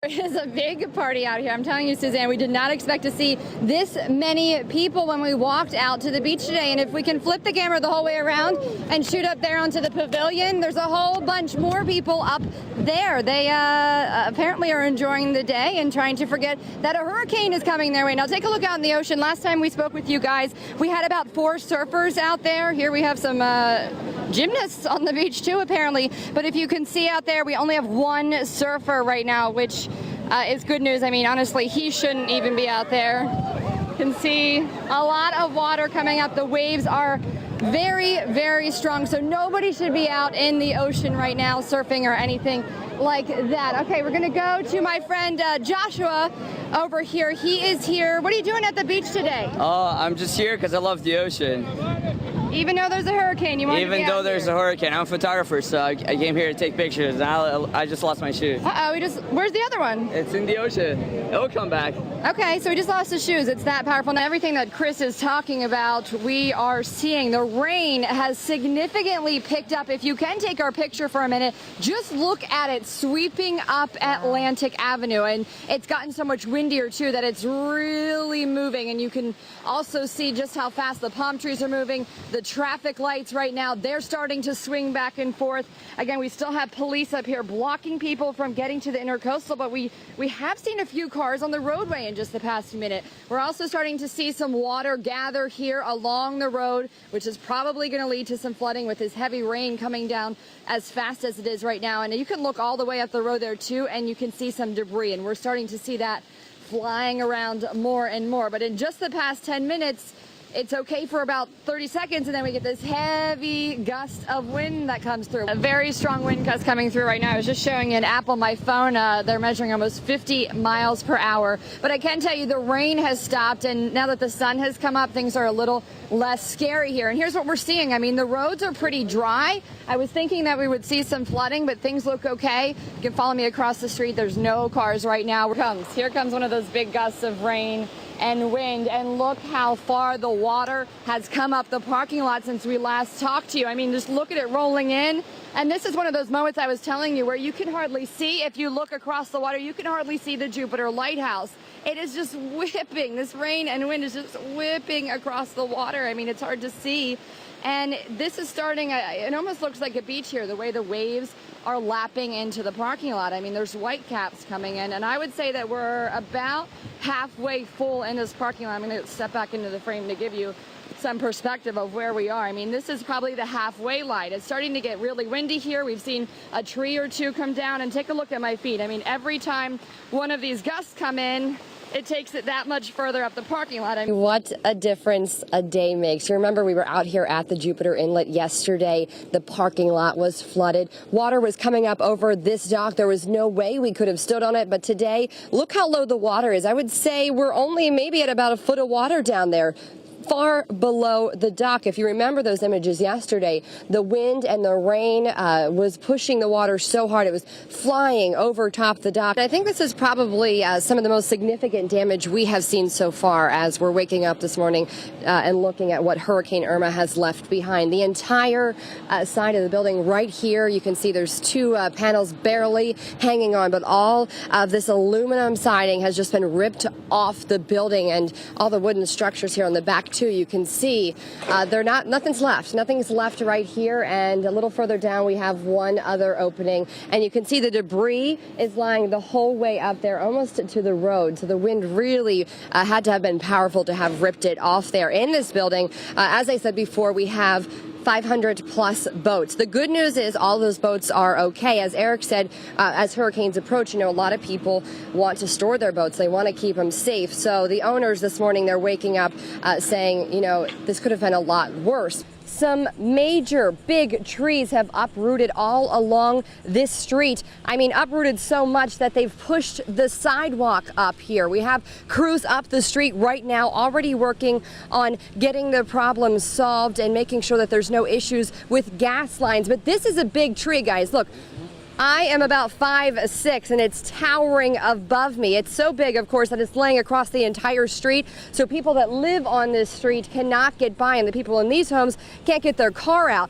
It is a big party out here. I'm telling you, Suzanne, we did not expect to see this many people when we walked out to the beach today. And if we can flip the camera the whole way around and shoot up there onto the pavilion, there's a whole bunch more people up there. They apparently are enjoying the day and trying to forget that a hurricane is coming their way. Now take a look out in the ocean. Last time we spoke with you guys, we had about 4 surfers out there. Here we have some gymnasts on the beach too, apparently. But if you can see out there, we only have 1 surfer right now, which is good news. I mean, honestly, he shouldn't even be out there. You can see a lot of water coming up. The waves are very, very strong, so nobody should be out in the ocean right now surfing or anything like that. Okay, we're gonna go to my friend Joshua over here. He is here. What are you doing at the beach today? I'm just here because I love the ocean. Even though there's a hurricane, you want to be Even though out there's here. a hurricane, I'm a photographer, so I came here to take pictures. And I just lost my shoe. Where's the other one? It's in the ocean. It'll come back. Okay, so we just lost his shoes. It's that powerful. Now, everything that Chris is talking about, we are seeing. The rain has significantly picked up. If you can take our picture for a minute, just look at it sweeping up Atlantic Avenue. And it's gotten so much windier, too, that it's really moving. And you can also see just how fast the palm trees are moving. The traffic lights right now, they're starting to swing back and forth. Again, we still have police up here blocking people from getting to the intercoastal, but we have seen a few cars on the roadway in just the past minute. We're also starting to see some water gather here along the road, which is probably going to lead to some flooding with this heavy rain coming down as fast as it is right now. And you can look all the way up the road there too, and you can see some debris, and we're starting to see that flying around more and more. But in just the past 10 minutes, it's okay for about 30 seconds, and then we get this heavy gust of wind that comes through. A very strong wind gust coming through right now. I was just showing an app on my phone. They're measuring almost 50 miles per hour. But I can tell you the rain has stopped, and now that the sun has come up, things are a little less scary here. And here's what we're seeing. I mean, the roads are pretty dry. I was thinking that we would see some flooding, but things look okay. You can follow me across the street. There's no cars right now. Here comes one of those big gusts of rain and wind, and look how far the water has come up the parking lot since we last talked to you. I mean, just look at it rolling in. And this is one of those moments I was telling you where you can hardly see, if you look across the water, you can hardly see the Jupiter Lighthouse. It is just whipping. This rain and wind is just whipping across the water. I mean, it's hard to see. And this is starting, it almost looks like a beach here, the way the waves are lapping into the parking lot. I mean, there's white caps coming in, and I would say that we're about halfway full in this parking lot. I'm going to step back into the frame to give you some perspective of where we are. I mean, this is probably the halfway line. It's starting to get really windy here. We've seen a tree or two come down, and take a look at my feet. I mean, every time one of these gusts come in, it takes it that much further up the parking lot. I mean, what a difference a day makes. You remember we were out here at the Jupiter Inlet yesterday. The parking lot was flooded. Water was coming up over this dock. There was no way we could have stood on it. But today, look how low the water is. I would say we're only maybe at about a foot of water down there, far below the dock. If you remember those images yesterday, the wind and the rain was pushing the water so hard it was flying over top the dock. I think this is probably some of the most significant damage we have seen so far as we're waking up this morning and looking at what Hurricane Irma has left behind. The entire side of the building right here, you can see there's 2 panels barely hanging on, but all of this aluminum siding has just been ripped off the building, and all the wooden structures here on the back too, you can see nothing's left right here, and a little further down we have one other opening, and you can see the debris is lying the whole way up there almost to the road. So the wind really had to have been powerful to have ripped it off there. In this building, as I said before, we have 500 plus boats. The good news is all those boats are okay. As Eric said, as hurricanes approach, you know, a lot of people want to store their boats. They want to keep them safe. So the owners this morning, they're waking up saying, you know, this could have been a lot worse. Some major big trees have uprooted all along this street. I mean, uprooted so much that they've pushed the sidewalk up here. We have crews up the street right now already working on getting the problem solved and making sure that there's no issues with gas lines. But this is a big tree, guys. Look. I am about 5'6", and it's towering above me. It's so big, of course, that it's laying across the entire street. So people that live on this street cannot get by, and the people in these homes can't get their car out.